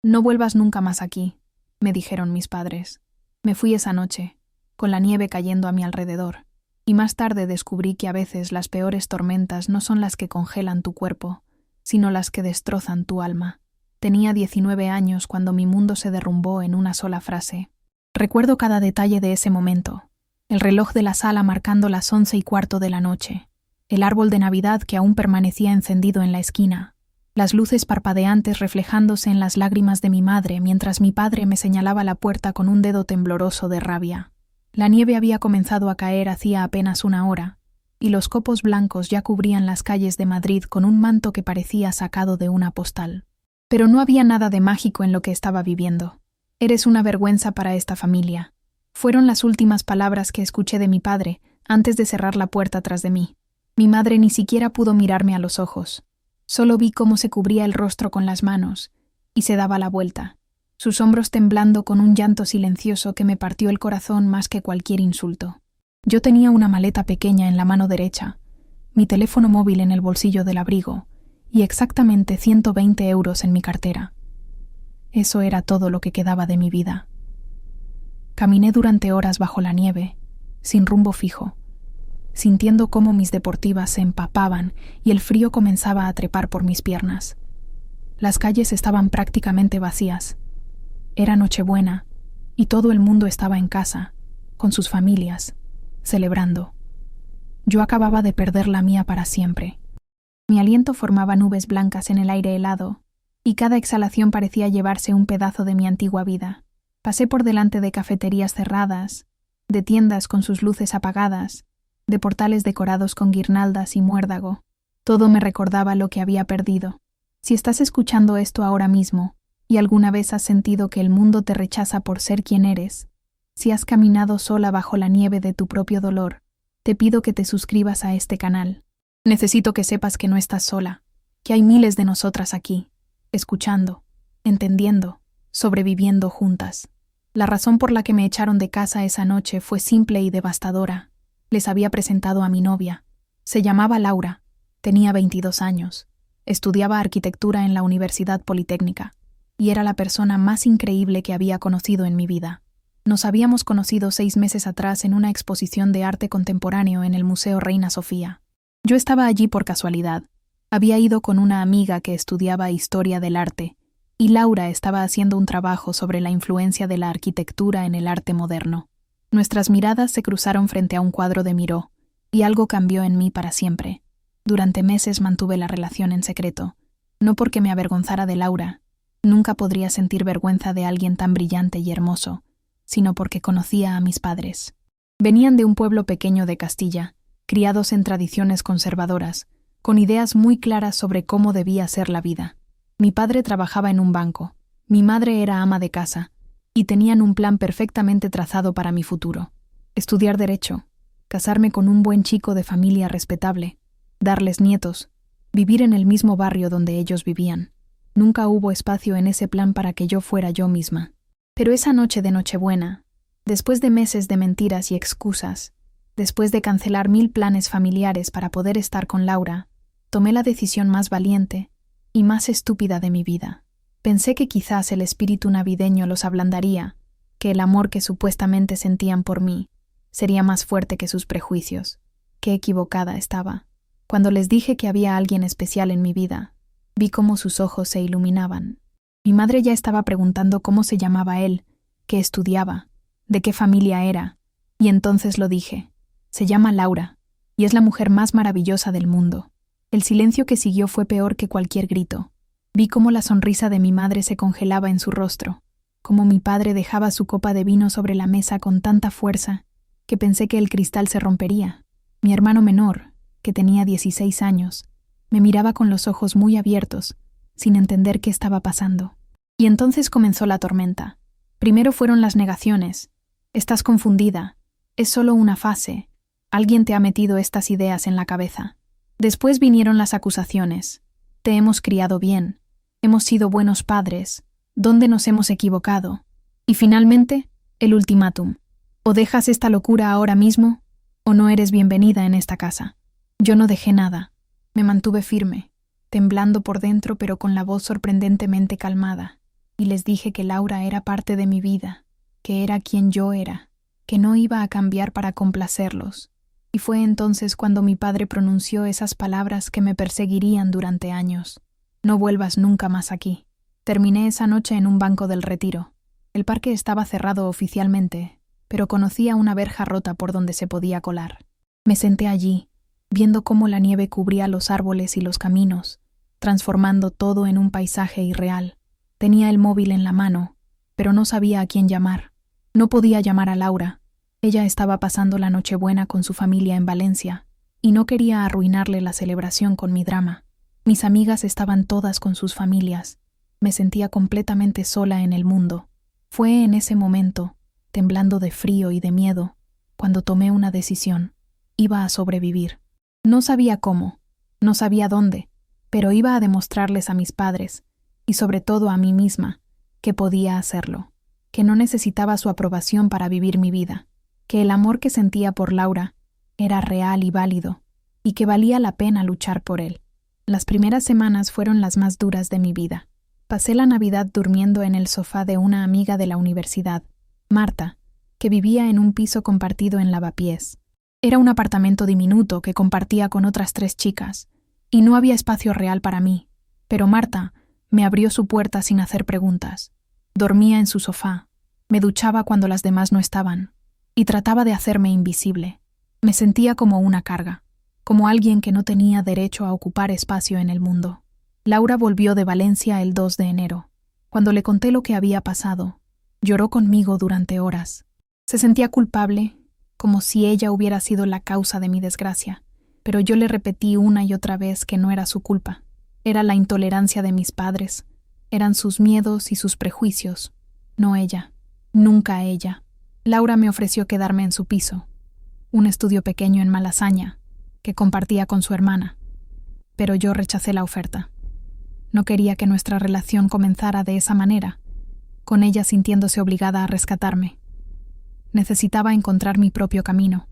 No vuelvas nunca más aquí, me dijeron mis padres. Me fui esa noche, con la nieve cayendo a mi alrededor, y más tarde descubrí que a veces las peores tormentas no son las que congelan tu cuerpo, sino las que destrozan tu alma. Tenía 19 años cuando mi mundo se derrumbó en una sola frase. Recuerdo cada detalle de ese momento. El reloj de la sala marcando las 11:15 de la noche. El árbol de Navidad que aún permanecía encendido en la esquina. Las luces parpadeantes reflejándose en las lágrimas de mi madre mientras mi padre me señalaba la puerta con un dedo tembloroso de rabia. La nieve había comenzado a caer hacía apenas una hora, y los copos blancos ya cubrían las calles de Madrid con un manto que parecía sacado de una postal. Pero no había nada de mágico en lo que estaba viviendo. Eres una vergüenza para esta familia. Fueron las últimas palabras que escuché de mi padre antes de cerrar la puerta tras de mí. Mi madre ni siquiera pudo mirarme a los ojos. Solo vi cómo se cubría el rostro con las manos y se daba la vuelta, sus hombros temblando con un llanto silencioso que me partió el corazón más que cualquier insulto. Yo tenía una maleta pequeña en la mano derecha, mi teléfono móvil en el bolsillo del abrigo y exactamente 120 euros en mi cartera. Eso era todo lo que quedaba de mi vida. Caminé durante horas bajo la nieve, sin rumbo fijo, sintiendo cómo mis deportivas se empapaban y el frío comenzaba a trepar por mis piernas. Las calles estaban prácticamente vacías. Era Nochebuena y todo el mundo estaba en casa, con sus familias, celebrando. Yo acababa de perder la mía para siempre. Mi aliento formaba nubes blancas en el aire helado y cada exhalación parecía llevarse un pedazo de mi antigua vida. Pasé por delante de cafeterías cerradas, de tiendas con sus luces apagadas, de portales decorados con guirnaldas y muérdago. Todo me recordaba lo que había perdido. Si estás escuchando esto ahora mismo, y alguna vez has sentido que el mundo te rechaza por ser quien eres, si has caminado sola bajo la nieve de tu propio dolor, te pido que te suscribas a este canal. Necesito que sepas que no estás sola, que hay miles de nosotras aquí, escuchando, entendiendo, sobreviviendo juntas. La razón por la que me echaron de casa esa noche fue simple y devastadora. Les había presentado a mi novia. Se llamaba Laura, tenía 22 años, estudiaba arquitectura en la Universidad Politécnica, y era la persona más increíble que había conocido en mi vida. Nos habíamos conocido 6 meses atrás en una exposición de arte contemporáneo en el Museo Reina Sofía. Yo estaba allí por casualidad. Había ido con una amiga que estudiaba historia del arte, y Laura estaba haciendo un trabajo sobre la influencia de la arquitectura en el arte moderno. Nuestras miradas se cruzaron frente a un cuadro de Miró, y algo cambió en mí para siempre. Durante meses mantuve la relación en secreto, no porque me avergonzara de Laura, nunca podría sentir vergüenza de alguien tan brillante y hermoso, sino porque conocía a mis padres. Venían de un pueblo pequeño de Castilla, criados en tradiciones conservadoras, con ideas muy claras sobre cómo debía ser la vida. Mi padre trabajaba en un banco, mi madre era ama de casa, y tenían un plan perfectamente trazado para mi futuro. Estudiar derecho, casarme con un buen chico de familia respetable, darles nietos, vivir en el mismo barrio donde ellos vivían. Nunca hubo espacio en ese plan para que yo fuera yo misma. Pero esa noche de Nochebuena, después de meses de mentiras y excusas, después de cancelar 1000 planes familiares para poder estar con Laura, tomé la decisión más valiente y más estúpida de mi vida. Pensé que quizás el espíritu navideño los ablandaría, que el amor que supuestamente sentían por mí sería más fuerte que sus prejuicios. Qué equivocada estaba. Cuando les dije que había alguien especial en mi vida, vi cómo sus ojos se iluminaban. Mi madre ya estaba preguntando cómo se llamaba él, qué estudiaba, de qué familia era, y entonces lo dije. Se llama Laura, y es la mujer más maravillosa del mundo. El silencio que siguió fue peor que cualquier grito. Vi cómo la sonrisa de mi madre se congelaba en su rostro, cómo mi padre dejaba su copa de vino sobre la mesa con tanta fuerza que pensé que el cristal se rompería. Mi hermano menor, que tenía 16 años, me miraba con los ojos muy abiertos, sin entender qué estaba pasando. Y entonces comenzó la tormenta. Primero fueron las negaciones. Estás confundida. Es solo una fase. Alguien te ha metido estas ideas en la cabeza. Después vinieron las acusaciones. Te hemos criado bien. Hemos sido buenos padres. ¿Dónde nos hemos equivocado? Y finalmente, el ultimátum. O dejas esta locura ahora mismo, o no eres bienvenida en esta casa. Yo no dejé nada. Me mantuve firme, temblando por dentro pero con la voz sorprendentemente calmada. y les dije que Laura era parte de mi vida, que era quien yo era, que no iba a cambiar para complacerlos. Y fue entonces cuando mi padre pronunció esas palabras que me perseguirían durante años. No vuelvas nunca más aquí. Terminé esa noche en un banco del Retiro. El parque estaba cerrado oficialmente, pero conocía una verja rota por donde se podía colar. Me senté allí, viendo cómo la nieve cubría los árboles y los caminos, transformando todo en un paisaje irreal. Tenía el móvil en la mano, pero no sabía a quién llamar. No podía llamar a Laura. Ella estaba pasando la Nochebuena con su familia en Valencia, y no quería arruinarle la celebración con mi drama. Mis amigas estaban todas con sus familias. Me sentía completamente sola en el mundo. Fue en ese momento, temblando de frío y de miedo, cuando tomé una decisión. Iba a sobrevivir. No sabía cómo, no sabía dónde, pero iba a demostrarles a mis padres, y sobre todo a mí misma, que podía hacerlo, que no necesitaba su aprobación para vivir mi vida, que el amor que sentía por Laura era real y válido, y que valía la pena luchar por él. Las primeras semanas fueron las más duras de mi vida. Pasé la Navidad durmiendo en el sofá de una amiga de la universidad, Marta, que vivía en un piso compartido en Lavapiés. Era un apartamento diminuto que compartía con otras 3 chicas, y no había espacio real para mí, pero Marta me abrió su puerta sin hacer preguntas. Dormía en su sofá, me duchaba cuando las demás no estaban, y trataba de hacerme invisible. Me sentía como una carga, como alguien que no tenía derecho a ocupar espacio en el mundo. Laura volvió de Valencia el 2 de enero. Cuando le conté lo que había pasado, lloró conmigo durante horas. Se sentía culpable, como si ella hubiera sido la causa de mi desgracia, pero yo le repetí una y otra vez que no era su culpa. Era la intolerancia de mis padres, eran sus miedos y sus prejuicios, no ella, nunca ella. Laura me ofreció quedarme en su piso, un estudio pequeño en Malasaña, que compartía con su hermana, pero yo rechacé la oferta. No quería que nuestra relación comenzara de esa manera, con ella sintiéndose obligada a rescatarme. Necesitaba encontrar mi propio camino.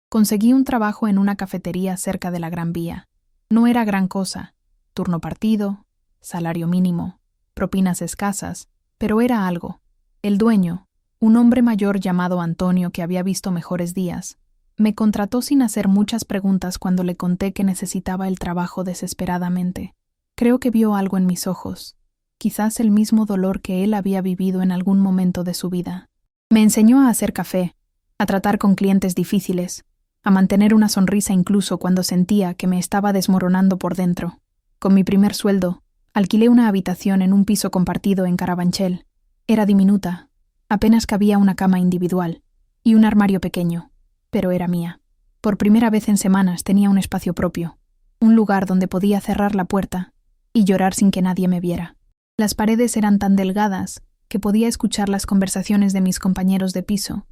Conseguí un trabajo en una cafetería cerca de la Gran Vía. No era gran cosa, turno partido, salario mínimo, propinas escasas, pero era algo. El dueño, un hombre mayor llamado Antonio que había visto mejores días, me contrató sin hacer muchas preguntas cuando le conté que necesitaba el trabajo desesperadamente. Creo que vio algo en mis ojos, quizás el mismo dolor que él había vivido en algún momento de su vida. Me enseñó a hacer café, a tratar con clientes difíciles, a mantener una sonrisa incluso cuando sentía que me estaba desmoronando por dentro. Con mi primer sueldo, alquilé una habitación en un piso compartido en Carabanchel. Era diminuta, apenas cabía una cama individual y un armario pequeño, pero era mía. Por primera vez en semanas tenía un espacio propio, un lugar donde podía cerrar la puerta y llorar sin que nadie me viera. Las paredes eran tan delgadas que podía escuchar las conversaciones de mis compañeros de piso,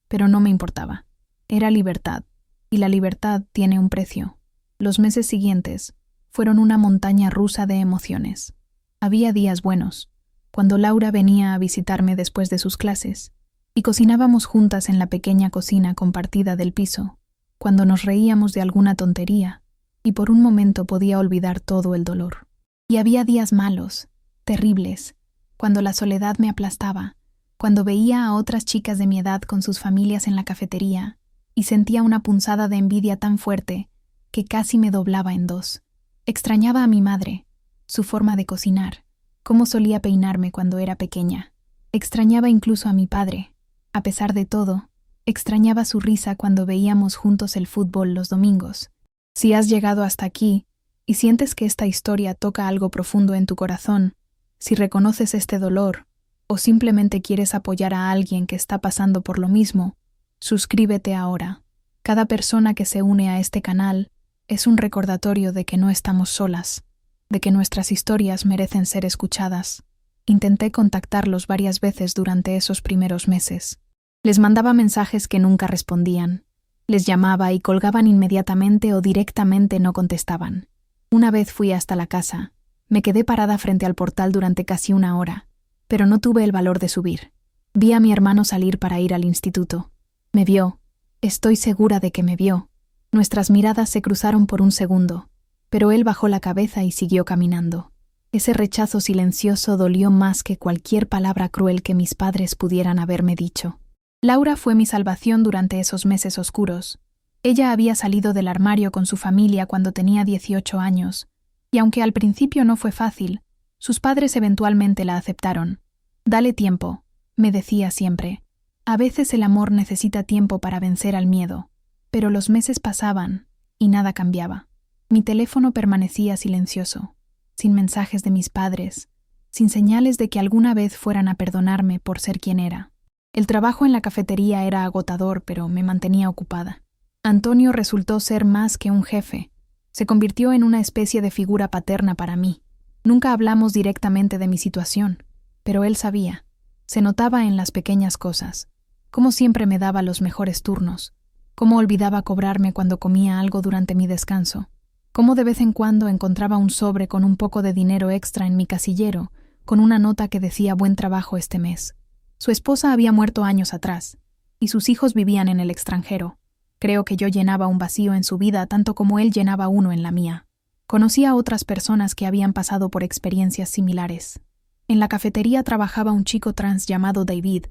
pero no me importaba. Era libertad, y la libertad tiene un precio. Los meses siguientes fueron una montaña rusa de emociones. Había días buenos, cuando Laura venía a visitarme después de sus clases, y cocinábamos juntas en la pequeña cocina compartida del piso, cuando nos reíamos de alguna tontería, y por un momento podía olvidar todo el dolor. Y había días malos, terribles, cuando la soledad me aplastaba, cuando veía a otras chicas de mi edad con sus familias en la cafetería y sentía una punzada de envidia tan fuerte que casi me doblaba en dos. Extrañaba a mi madre, su forma de cocinar, cómo solía peinarme cuando era pequeña. Extrañaba incluso a mi padre. A pesar de todo, extrañaba su risa cuando veíamos juntos el fútbol los domingos. Si has llegado hasta aquí y sientes que esta historia toca algo profundo en tu corazón, si reconoces este dolor o simplemente quieres apoyar a alguien que está pasando por lo mismo, suscríbete ahora. Cada persona que se une a este canal es un recordatorio de que no estamos solas, de que nuestras historias merecen ser escuchadas. Intenté contactarlos varias veces durante esos primeros meses. Les mandaba mensajes que nunca respondían. Les llamaba y colgaban inmediatamente o directamente no contestaban. Una vez fui hasta la casa. Me quedé parada frente al portal durante casi una hora, pero no tuve el valor de subir. Vi a mi hermano salir para ir al instituto. Me vio. Estoy segura de que me vio. Nuestras miradas se cruzaron por un segundo, pero él bajó la cabeza y siguió caminando. Ese rechazo silencioso dolió más que cualquier palabra cruel que mis padres pudieran haberme dicho. Laura fue mi salvación durante esos meses oscuros. Ella había salido del armario con su familia cuando tenía 18 años, y aunque al principio no fue fácil, sus padres eventualmente la aceptaron. «Dale tiempo», me decía siempre. A veces el amor necesita tiempo para vencer al miedo, pero los meses pasaban y nada cambiaba. Mi teléfono permanecía silencioso, sin mensajes de mis padres, sin señales de que alguna vez fueran a perdonarme por ser quien era. El trabajo en la cafetería era agotador, pero me mantenía ocupada. Antonio resultó ser más que un jefe. Se convirtió en una especie de figura paterna para mí. Nunca hablamos directamente de mi situación, pero él sabía. Se notaba en las pequeñas cosas. Cómo siempre me daba los mejores turnos. Cómo olvidaba cobrarme cuando comía algo durante mi descanso. Cómo de vez en cuando encontraba un sobre con un poco de dinero extra en mi casillero, con una nota que decía buen trabajo este mes. Su esposa había muerto años atrás, y sus hijos vivían en el extranjero. Creo que yo llenaba un vacío en su vida tanto como él llenaba uno en la mía. Conocí a otras personas que habían pasado por experiencias similares. En la cafetería trabajaba un chico trans llamado David,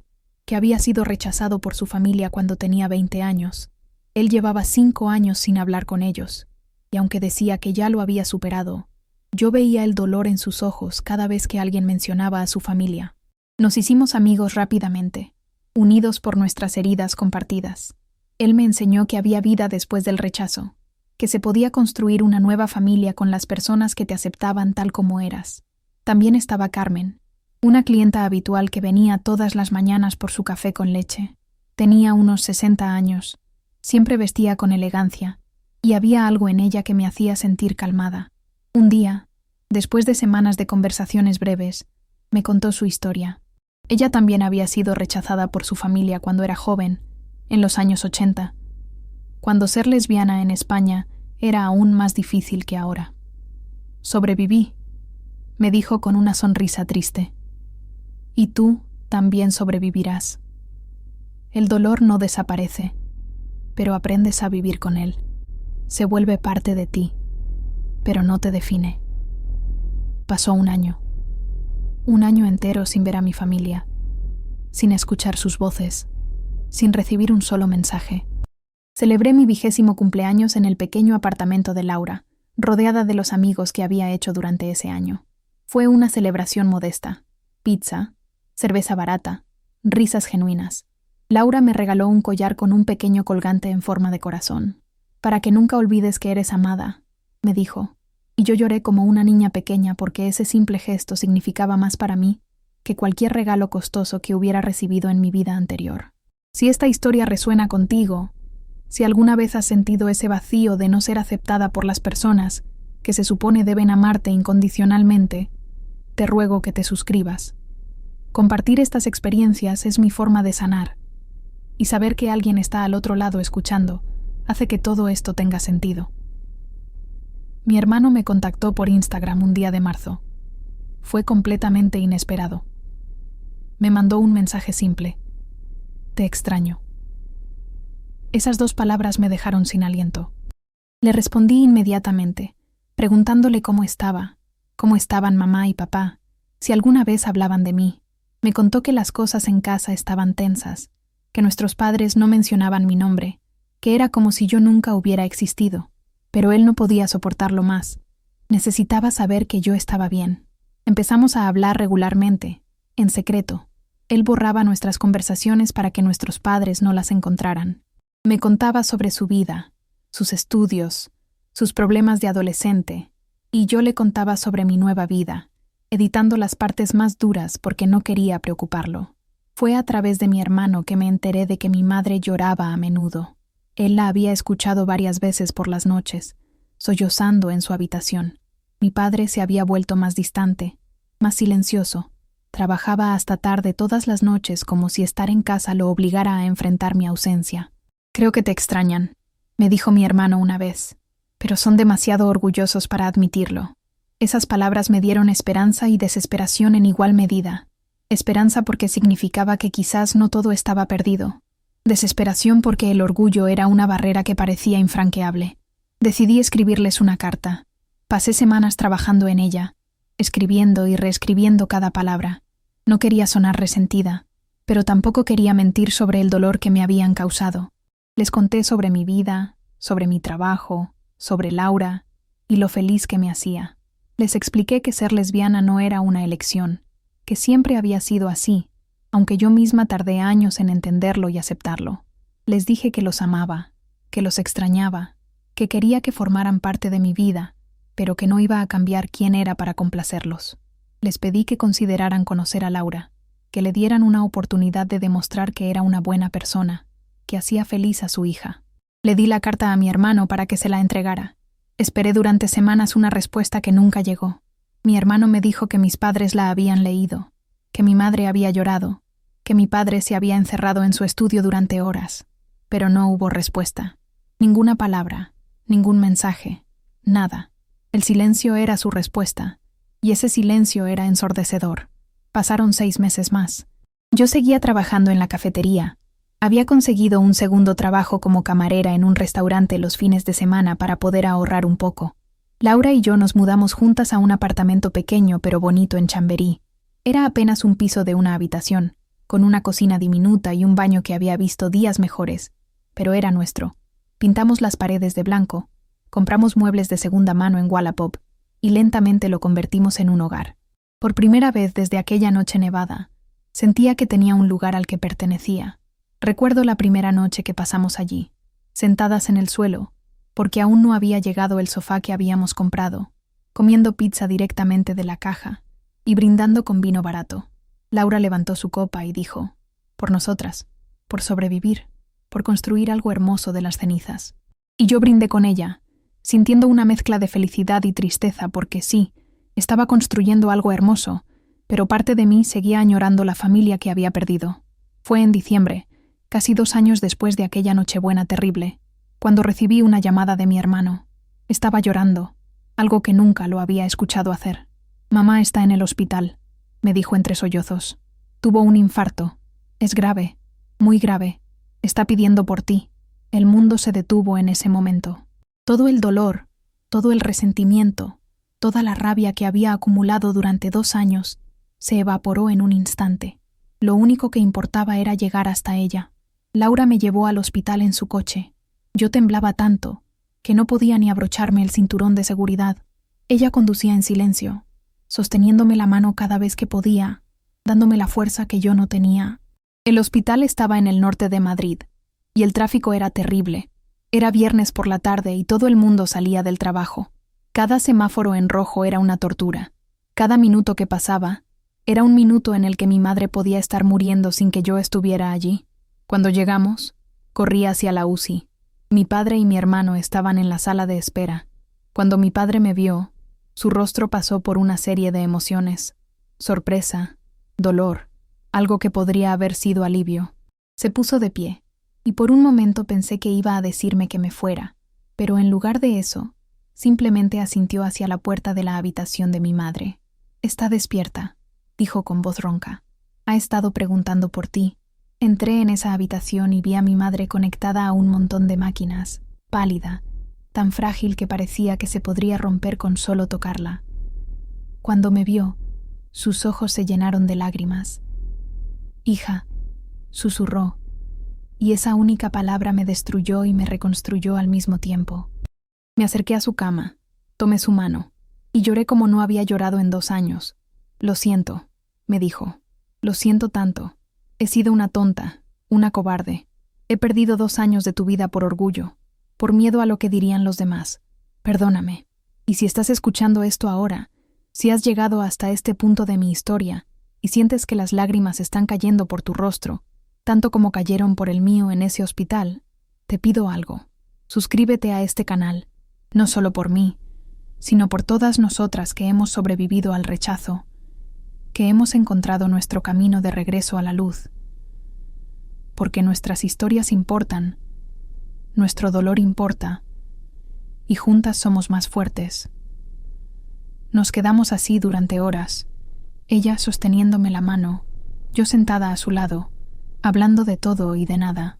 que había sido rechazado por su familia cuando tenía 20 años. Él llevaba 5 años sin hablar con ellos, y aunque decía que ya lo había superado, yo veía el dolor en sus ojos cada vez que alguien mencionaba a su familia. Nos hicimos amigos rápidamente, unidos por nuestras heridas compartidas. Él me enseñó que había vida después del rechazo, que se podía construir una nueva familia con las personas que te aceptaban tal como eras. También estaba Carmen, una clienta habitual que venía todas las mañanas por su café con leche. Tenía unos 60 años, siempre vestía con elegancia, y había algo en ella que me hacía sentir calmada. Un día, después de semanas de conversaciones breves, me contó su historia. Ella también había sido rechazada por su familia cuando era joven, en los años 80, cuando ser lesbiana en España era aún más difícil que ahora. «Sobreviví», me dijo con una sonrisa triste. «Y tú también sobrevivirás. El dolor no desaparece, pero aprendes a vivir con él. Se vuelve parte de ti, pero no te define». Pasó un año entero sin ver a mi familia, sin escuchar sus voces, sin recibir un solo mensaje. Celebré mi 20º cumpleaños en el pequeño apartamento de Laura, rodeada de los amigos que había hecho durante ese año. Fue una celebración modesta. Pizza, cerveza barata, risas genuinas. Laura me regaló un collar con un pequeño colgante en forma de corazón. «Para que nunca olvides que eres amada», me dijo, y yo lloré como una niña pequeña porque ese simple gesto significaba más para mí que cualquier regalo costoso que hubiera recibido en mi vida anterior. Si esta historia resuena contigo, si alguna vez has sentido ese vacío de no ser aceptada por las personas que se supone deben amarte incondicionalmente, te ruego que te suscribas. Compartir estas experiencias es mi forma de sanar, y saber que alguien está al otro lado escuchando hace que todo esto tenga sentido. Mi hermano me contactó por Instagram un día de marzo. Fue completamente inesperado. Me mandó un mensaje simple: «Te extraño». Esas 2 palabras me dejaron sin aliento. Le respondí inmediatamente, preguntándole cómo estaban mamá y papá, si alguna vez hablaban de mí. Me contó que las cosas en casa estaban tensas, que nuestros padres no mencionaban mi nombre, que era como si yo nunca hubiera existido. Pero él no podía soportarlo más. Necesitaba saber que yo estaba bien. Empezamos a hablar regularmente, en secreto. Él borraba nuestras conversaciones para que nuestros padres no las encontraran. Me contaba sobre su vida, sus estudios, sus problemas de adolescente, y yo le contaba sobre mi nueva vida, editando las partes más duras porque no quería preocuparlo. Fue a través de mi hermano que me enteré de que mi madre lloraba a menudo. Él la había escuchado varias veces por las noches, sollozando en su habitación. Mi padre se había vuelto más distante, más silencioso. Trabajaba hasta tarde todas las noches como si estar en casa lo obligara a enfrentar mi ausencia. «Creo que te extrañan», me dijo mi hermano una vez, «pero son demasiado orgullosos para admitirlo». Esas palabras me dieron esperanza y desesperación en igual medida. Esperanza porque significaba que quizás no todo estaba perdido. Desesperación porque el orgullo era una barrera que parecía infranqueable. Decidí escribirles una carta. Pasé semanas trabajando en ella, escribiendo y reescribiendo cada palabra. No quería sonar resentida, pero tampoco quería mentir sobre el dolor que me habían causado. Les conté sobre mi vida, sobre mi trabajo, sobre Laura y lo feliz que me hacía. Les expliqué que ser lesbiana no era una elección, que siempre había sido así, aunque yo misma tardé años en entenderlo y aceptarlo. Les dije que los amaba, que los extrañaba, que quería que formaran parte de mi vida, pero que no iba a cambiar quién era para complacerlos. Les pedí que consideraran conocer a Laura, que le dieran una oportunidad de demostrar que era una buena persona, que hacía feliz a su hija. Le di la carta a mi hermano para que se la entregara. Esperé durante semanas una respuesta que nunca llegó. Mi hermano me dijo que mis padres la habían leído, que mi madre había llorado, que mi padre se había encerrado en su estudio durante horas, pero no hubo respuesta. Ninguna palabra, ningún mensaje, nada. El silencio era su respuesta, y ese silencio era ensordecedor. Pasaron 6 meses más. Yo seguía trabajando en la cafetería. Había conseguido un segundo trabajo como camarera en un restaurante los fines de semana para poder ahorrar un poco. Laura y yo nos mudamos juntas a un apartamento pequeño pero bonito en Chamberí. Era apenas un piso de una habitación, con una cocina diminuta y un baño que había visto días mejores, pero era nuestro. Pintamos las paredes de blanco, compramos muebles de segunda mano en Wallapop y lentamente lo convertimos en un hogar. Por primera vez desde aquella noche nevada, sentía que tenía un lugar al que pertenecía. Recuerdo la primera noche que pasamos allí, sentadas en el suelo, porque aún no había llegado el sofá que habíamos comprado, comiendo pizza directamente de la caja y brindando con vino barato. Laura levantó su copa y dijo: «Por nosotras, por sobrevivir, por construir algo hermoso de las cenizas». Y yo brindé con ella, sintiendo una mezcla de felicidad y tristeza porque sí, estaba construyendo algo hermoso, pero parte de mí seguía añorando la familia que había perdido. Fue en diciembre, casi 2 años después de aquella Nochebuena terrible, cuando recibí una llamada de mi hermano. Estaba llorando, algo que nunca lo había escuchado hacer. «Mamá está en el hospital», me dijo entre sollozos. «Tuvo un infarto. Es grave, muy grave. Está pidiendo por ti». El mundo se detuvo en ese momento. Todo el dolor, todo el resentimiento, toda la rabia que había acumulado durante 2 años, se evaporó en un instante. Lo único que importaba era llegar hasta ella. Laura me llevó al hospital en su coche. Yo temblaba tanto que no podía ni abrocharme el cinturón de seguridad. Ella conducía en silencio, sosteniéndome la mano cada vez que podía, dándome la fuerza que yo no tenía. El hospital estaba en el norte de Madrid, y el tráfico era terrible. Era viernes por la tarde y todo el mundo salía del trabajo. Cada semáforo en rojo era una tortura. Cada minuto que pasaba era un minuto en el que mi madre podía estar muriendo sin que yo estuviera allí. Cuando llegamos, corrí hacia la UCI. Mi padre y mi hermano estaban en la sala de espera. Cuando mi padre me vio, su rostro pasó por una serie de emociones: sorpresa, dolor, algo que podría haber sido alivio. Se puso de pie, y por un momento pensé que iba a decirme que me fuera, pero en lugar de eso, simplemente asintió hacia la puerta de la habitación de mi madre. «Está despierta», dijo con voz ronca. «Ha estado preguntando por ti». Entré en esa habitación y vi a mi madre conectada a un montón de máquinas, pálida, tan frágil que parecía que se podría romper con solo tocarla. Cuando me vio, sus ojos se llenaron de lágrimas. «Hija», susurró, y esa única palabra me destruyó y me reconstruyó al mismo tiempo. Me acerqué a su cama, tomé su mano, y lloré como no había llorado en 2 años. «Lo siento», me dijo. «Lo siento tanto. He sido una tonta, una cobarde. He perdido 2 años de tu vida por orgullo, por miedo a lo que dirían los demás. Perdóname. Y si estás escuchando esto ahora, si has llegado hasta este punto de mi historia y sientes que las lágrimas están cayendo por tu rostro, tanto como cayeron por el mío en ese hospital, te pido algo. Suscríbete a este canal, no solo por mí, sino por todas nosotras que hemos sobrevivido al rechazo, que hemos encontrado nuestro camino de regreso a la luz. Porque nuestras historias importan, nuestro dolor importa, y juntas somos más fuertes». Nos quedamos así durante horas, ella sosteniéndome la mano, yo sentada a su lado, hablando de todo y de nada.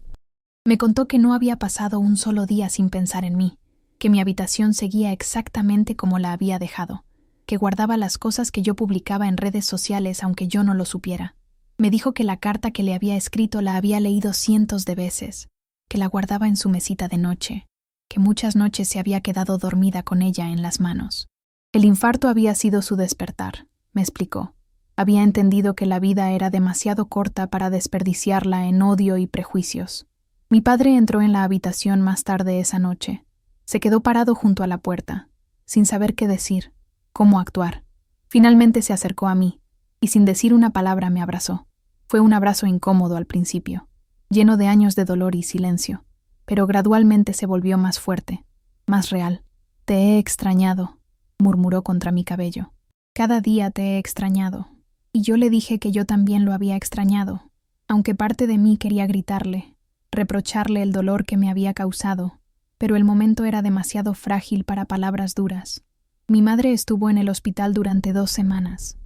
Me contó que no había pasado un solo día sin pensar en mí, que mi habitación seguía exactamente como la había dejado, que guardaba las cosas que yo publicaba en redes sociales aunque yo no lo supiera. Me dijo que la carta que le había escrito la había leído cientos de veces, que la guardaba en su mesita de noche, que muchas noches se había quedado dormida con ella en las manos. El infarto había sido su despertar, me explicó. Había entendido que la vida era demasiado corta para desperdiciarla en odio y prejuicios. Mi padre entró en la habitación más tarde esa noche. Se quedó parado junto a la puerta, sin saber qué decir, cómo actuar. Finalmente se acercó a mí, y sin decir una palabra me abrazó. Fue un abrazo incómodo al principio, lleno de años de dolor y silencio, pero gradualmente se volvió más fuerte, más real. «Te he extrañado», murmuró contra mi cabello. «Cada día te he extrañado». Y yo le dije que yo también lo había extrañado, aunque parte de mí quería gritarle, reprocharle el dolor que me había causado, pero el momento era demasiado frágil para palabras duras. Mi madre estuvo en el hospital durante 2 semanas.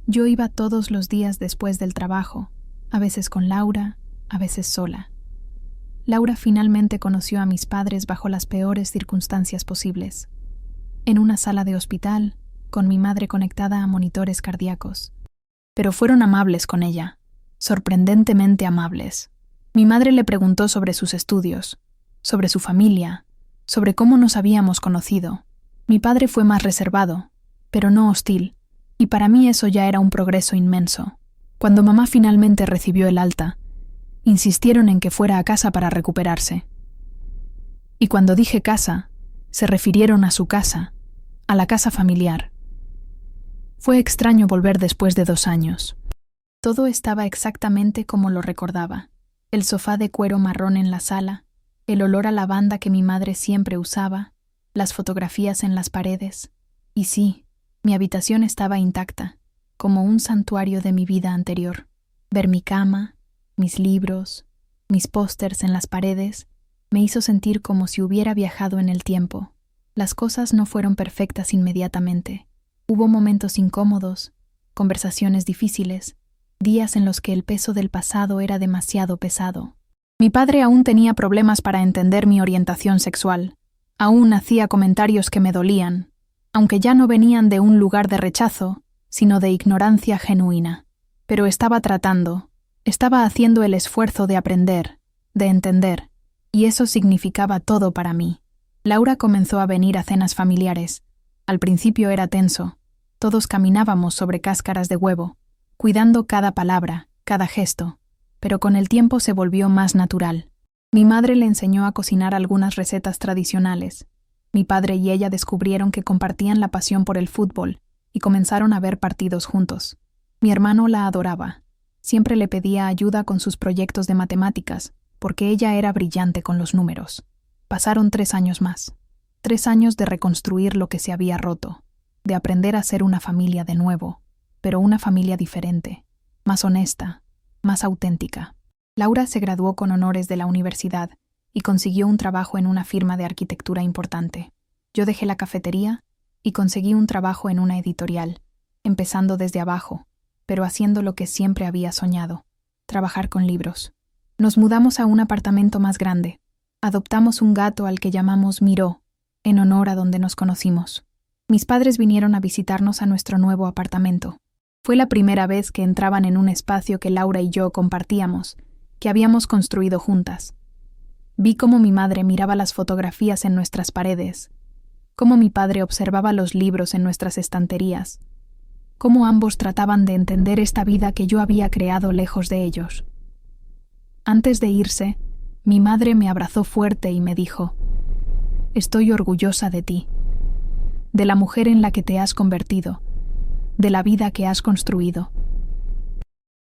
Yo iba todos los días después del trabajo, a veces con Laura, a veces sola. Laura finalmente conoció a mis padres bajo las peores circunstancias posibles. En una sala de hospital, con mi madre conectada a monitores cardíacos. Pero fueron amables con ella, sorprendentemente amables. Mi madre le preguntó sobre sus estudios, sobre su familia, sobre cómo nos habíamos conocido. Mi padre fue más reservado, pero no hostil, y para mí eso ya era un progreso inmenso. Cuando mamá finalmente recibió el alta, insistieron en que fuera a casa para recuperarse. Y cuando dije casa, se refirieron a su casa, a la casa familiar. Fue extraño volver después de 2 años. Todo estaba exactamente como lo recordaba. El sofá de cuero marrón en la sala, el olor a lavanda que mi madre siempre usaba, las fotografías en las paredes. Y sí, mi habitación estaba intacta, como un santuario de mi vida anterior. Ver mi cama, mis libros, mis pósters en las paredes, me hizo sentir como si hubiera viajado en el tiempo. Las cosas no fueron perfectas inmediatamente. Hubo momentos incómodos, conversaciones difíciles, días en los que el peso del pasado era demasiado pesado. Mi padre aún tenía problemas para entender mi orientación sexual. Aún hacía comentarios que me dolían, aunque ya no venían de un lugar de rechazo, sino de ignorancia genuina. Pero estaba haciendo el esfuerzo de aprender, de entender, y eso significaba todo para mí. Laura comenzó a venir a cenas familiares. Al principio era tenso. Todos caminábamos sobre cáscaras de huevo, cuidando cada palabra, cada gesto, pero con el tiempo se volvió más natural. Mi madre le enseñó a cocinar algunas recetas tradicionales. Mi padre y ella descubrieron que compartían la pasión por el fútbol y comenzaron a ver partidos juntos. Mi hermano la adoraba. Siempre le pedía ayuda con sus proyectos de matemáticas, porque ella era brillante con los números. Pasaron 3 años más. 3 años de reconstruir lo que se había roto, de aprender a ser una familia de nuevo, pero una familia diferente, más honesta, más auténtica. Laura se graduó con honores de la universidad y consiguió un trabajo en una firma de arquitectura importante. Yo dejé la cafetería y conseguí un trabajo en una editorial, empezando desde abajo, pero haciendo lo que siempre había soñado, trabajar con libros. Nos mudamos a un apartamento más grande. Adoptamos un gato al que llamamos Miró, en honor a donde nos conocimos. Mis padres vinieron a visitarnos a nuestro nuevo apartamento. Fue la primera vez que entraban en un espacio que Laura y yo compartíamos, que habíamos construido juntas. Vi cómo mi madre miraba las fotografías en nuestras paredes, cómo mi padre observaba los libros en nuestras estanterías, cómo ambos trataban de entender esta vida que yo había creado lejos de ellos. Antes de irse, mi madre me abrazó fuerte y me dijo: «Estoy orgullosa de ti, de la mujer en la que te has convertido, de la vida que has construido.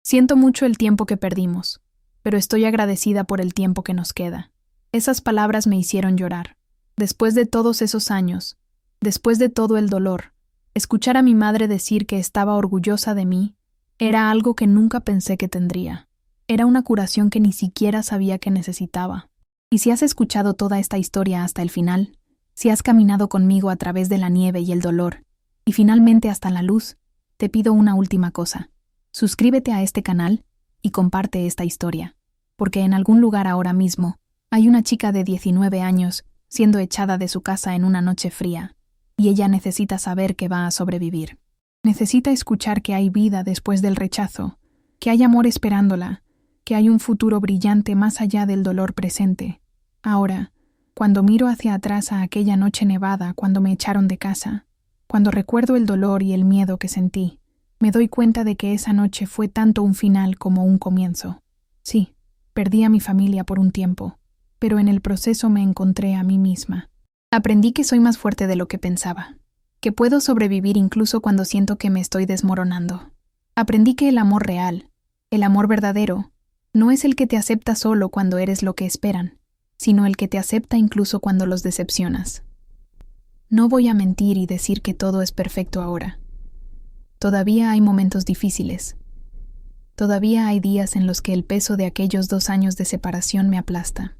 Siento mucho el tiempo que perdimos, pero estoy agradecida por el tiempo que nos queda». Esas palabras me hicieron llorar. Después de todos esos años, después de todo el dolor, escuchar a mi madre decir que estaba orgullosa de mí era algo que nunca pensé que tendría. Era una curación que ni siquiera sabía que necesitaba. Y si has escuchado toda esta historia hasta el final, si has caminado conmigo a través de la nieve y el dolor, y finalmente hasta la luz, te pido una última cosa. Suscríbete a este canal y comparte esta historia, porque en algún lugar ahora mismo hay una chica de 19 años siendo echada de su casa en una noche fría, y ella necesita saber que va a sobrevivir. Necesita escuchar que hay vida después del rechazo, que hay amor esperándola, que hay un futuro brillante más allá del dolor presente. Ahora, cuando miro hacia atrás a aquella noche nevada cuando me echaron de casa, cuando recuerdo el dolor y el miedo que sentí, me doy cuenta de que esa noche fue tanto un final como un comienzo. Sí, perdí a mi familia por un tiempo, pero en el proceso me encontré a mí misma. Aprendí que soy más fuerte de lo que pensaba, que puedo sobrevivir incluso cuando siento que me estoy desmoronando. Aprendí que el amor real, el amor verdadero, no es el que te acepta solo cuando eres lo que esperan, sino el que te acepta incluso cuando los decepcionas. No voy a mentir y decir que todo es perfecto ahora. Todavía hay momentos difíciles. Todavía hay días en los que el peso de aquellos 2 años de separación me aplasta.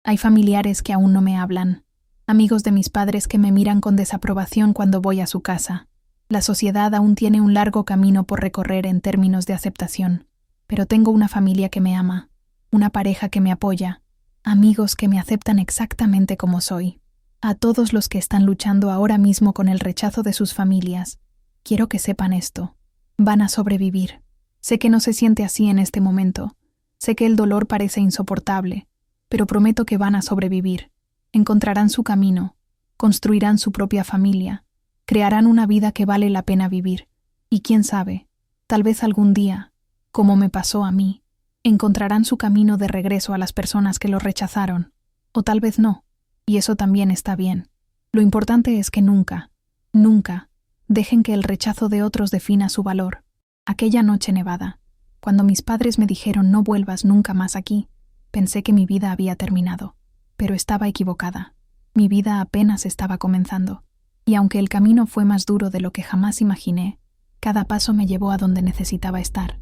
Hay familiares que aún no me hablan, amigos de mis padres que me miran con desaprobación cuando voy a su casa. La sociedad aún tiene un largo camino por recorrer en términos de aceptación, pero tengo una familia que me ama, una pareja que me apoya, amigos que me aceptan exactamente como soy. A todos los que están luchando ahora mismo con el rechazo de sus familias, quiero que sepan esto. Van a sobrevivir. Sé que no se siente así en este momento. Sé que el dolor parece insoportable, pero prometo que van a sobrevivir. Encontrarán su camino, construirán su propia familia, crearán una vida que vale la pena vivir. Y quién sabe, tal vez algún día, como me pasó a mí, encontrarán su camino de regreso a las personas que los rechazaron. O tal vez no. Y eso también está bien. Lo importante es que nunca, nunca, dejen que el rechazo de otros defina su valor. Aquella noche nevada, cuando mis padres me dijeron no vuelvas nunca más aquí, pensé que mi vida había terminado. Pero estaba equivocada. Mi vida apenas estaba comenzando. Y aunque el camino fue más duro de lo que jamás imaginé, cada paso me llevó a donde necesitaba estar.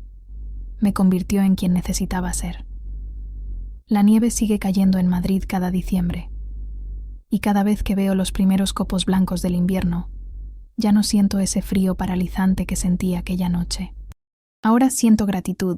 Me convirtió en quien necesitaba ser. La nieve sigue cayendo en Madrid cada diciembre. Y cada vez que veo los primeros copos blancos del invierno, ya no siento ese frío paralizante que sentí aquella noche. Ahora siento gratitud,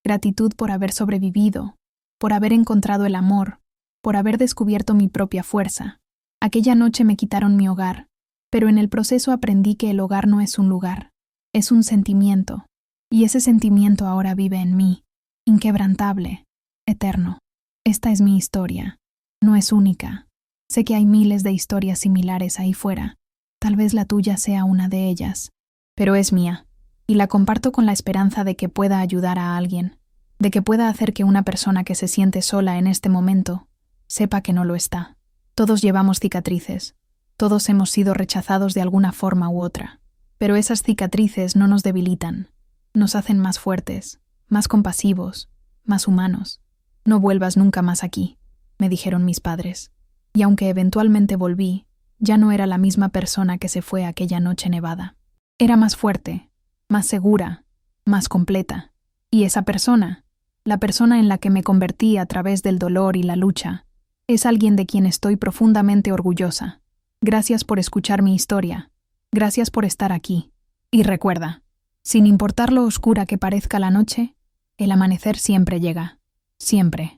gratitud por haber sobrevivido, por haber encontrado el amor, por haber descubierto mi propia fuerza. Aquella noche me quitaron mi hogar, pero en el proceso aprendí que el hogar no es un lugar, es un sentimiento, y ese sentimiento ahora vive en mí, inquebrantable, eterno. Esta es mi historia, no es única. Sé que hay miles de historias similares ahí fuera. Tal vez la tuya sea una de ellas, pero es mía, y la comparto con la esperanza de que pueda ayudar a alguien, de que pueda hacer que una persona que se siente sola en este momento sepa que no lo está. Todos llevamos cicatrices, todos hemos sido rechazados de alguna forma u otra, pero esas cicatrices no nos debilitan, nos hacen más fuertes, más compasivos, más humanos. No vuelvas nunca más aquí, me dijeron mis padres. Y aunque eventualmente volví, ya no era la misma persona que se fue aquella noche nevada. Era más fuerte, más segura, más completa. Y esa persona, la persona en la que me convertí a través del dolor y la lucha, es alguien de quien estoy profundamente orgullosa. Gracias por escuchar mi historia. Gracias por estar aquí. Y recuerda, sin importar lo oscura que parezca la noche, el amanecer siempre llega. Siempre.